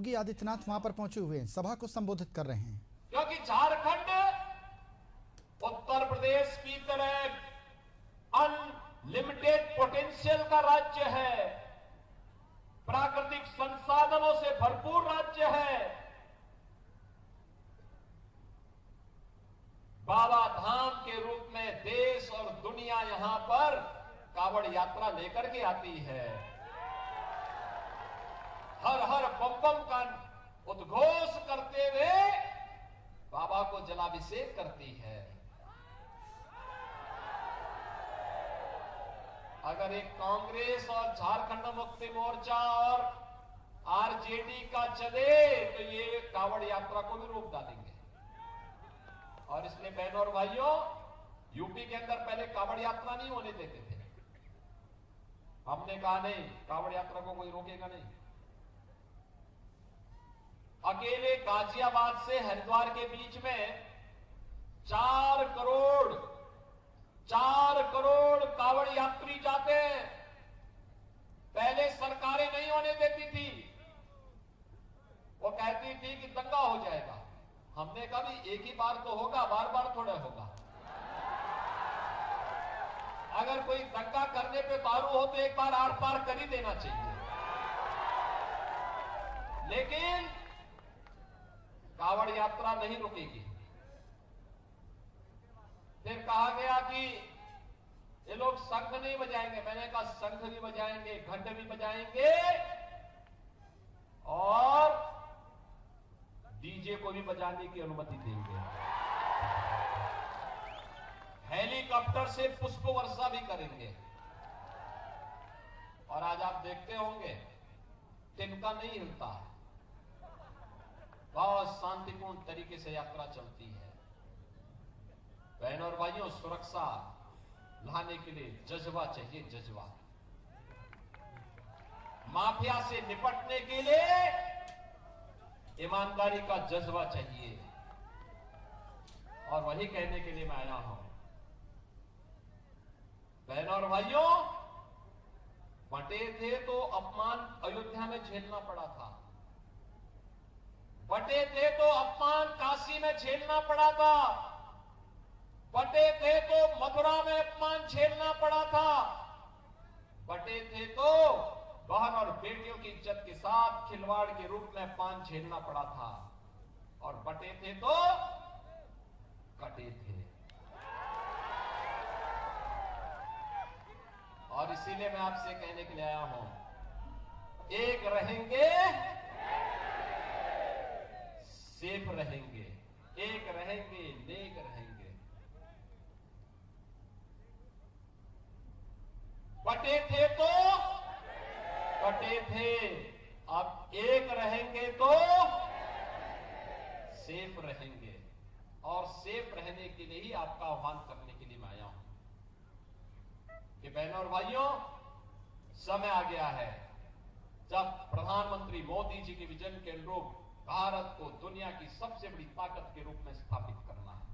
योगी आदित्यनाथ वहां पर पहुंचे हुए हैं, सभा को संबोधित कर रहे हैं। क्योंकि झारखंड उत्तर प्रदेश की तरह अनलिमिटेड पोटेंशियल का राज्य है, प्राकृतिक संसाधनों से भरपूर राज्य है। बाबा धाम के रूप में देश और दुनिया यहां पर कावड़ यात्रा लेकर के आती है। हर हर बम बम का उद्घोष करते हुए बाबा को जलाभिषेक करती है। अगर एक कांग्रेस और झारखंड मुक्ति मोर्चा और आरजेडी का चले तो ये कावड़ यात्रा को भी रोक डालेंगे। और इसलिए बहनों और भाइयों, यूपी के अंदर पहले कावड़ यात्रा नहीं होने देते थे। हमने कहा नहीं, कावड़ यात्रा को कोई रोकेगा नहीं। अकेले गाजियाबाद से हरिद्वार के बीच में 4 करोड़ कावड़ यात्री जाते हैं। पहले सरकारें नहीं होने देती थी, वो कहती थी कि दंगा हो जाएगा। हमने कहा भी एक ही बार तो होगा, बार बार थोड़ा होगा। अगर कोई दंगा करने पे उतारू हो तो एक बार आर पार कर ही देना चाहिए। लेकिन कावड़ यात्रा नहीं रुकेगी। फिर कहा गया कि ये लोग शंख नहीं बजाएंगे। मैंने कहा शंख भी बजाएंगे, घंटे भी बजाएंगे और डीजे को भी बजाने की अनुमति देंगे। हेलीकॉप्टर से पुष्प वर्षा भी करेंगे। और आज आप देखते होंगे तिनका नहीं हिलता है, बहुत शांतिपूर्ण तरीके से यात्रा चलती है। बहनों और भाइयों, सुरक्षा लाने के लिए जज्बा चाहिए, जज्बा। माफिया से निपटने के लिए ईमानदारी का जज्बा चाहिए। और वही कहने के लिए मैं आया हूं। बहनों और भाइयों, बटे थे तो अपमान अयोध्या में झेलना पड़ा था, बटे थे तो अपमान काशी में झेलना पड़ा था, बटे थे तो मथुरा में अपमान झेलना पड़ा था, बटे थे तो बहन और बेटियों की इज्जत के साथ खिलवाड़ के रूप में अपमान झेलना पड़ा था, और बटे थे तो कटे थे। और इसीलिए मैं आपसे कहने के लिए आया हूं, एक रहेंगे सेफ रहेंगे, एक रहेंगे नेक रहेंगे। बटे थे तो कटे थे, अब एक रहेंगे तो सेफ रहेंगे। और सेफ रहने के लिए ही आपका आह्वान करने के लिए मैं आया हूं कि बहनों और भाइयों, समय आ गया है जब प्रधानमंत्री मोदी जी के विजन के अनुरूप भारत को दुनिया की सबसे बड़ी ताकत के रूप में स्थापित करना है।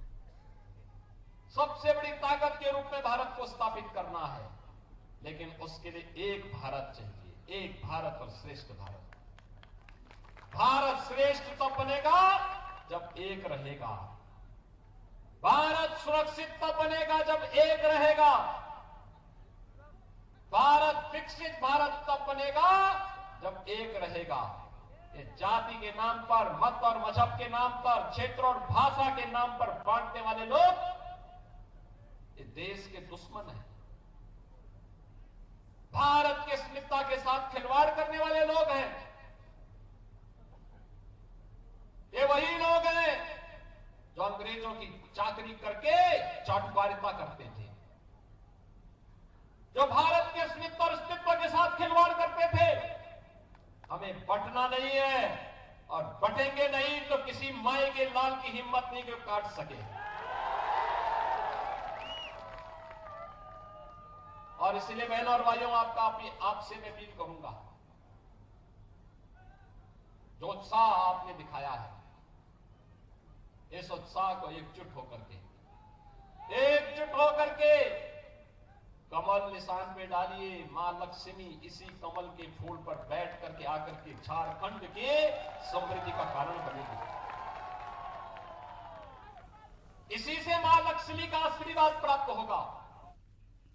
सबसे बड़ी ताकत के रूप में भारत को स्थापित करना है। लेकिन उसके लिए एक भारत चाहिए, एक भारत और श्रेष्ठ भारत। भारत श्रेष्ठ तब बनेगा जब एक रहेगा। भारत सुरक्षित तब बनेगा जब एक रहेगा। भारत विकसित भारत तब बनेगा जब एक रहेगा। ये जाति के नाम पर, मत और मजहब के नाम पर, क्षेत्र और भाषा के नाम पर बांटने वाले लोग ये देश के दुश्मन हैं। भारत की अस्मिता के साथ खिलवाड़ करने वाले लोग हैं। ये वही लोग हैं जो अंग्रेजों की चाकरी करके चाटुकारिता करते थे, जो भारत के अस्मिता और अस्तित्व के साथ खिलवाड़ करते थे। हमें बंटना नहीं है, और बटेंगे नहीं तो किसी माई के लाल की हिम्मत नहीं कि काट सके। और इसलिए बहनों और भाइयों, आपसे मैं अपील करूंगा, जो उत्साह आपने दिखाया है, इस उत्साह को एकजुट होकर के कमल निशान पे डालिए। मां लक्ष्मी इसी कमल के फूल पर बैठ करके आकर के झारखंड के महालक्ष्मी का आशीर्वाद प्राप्त होगा।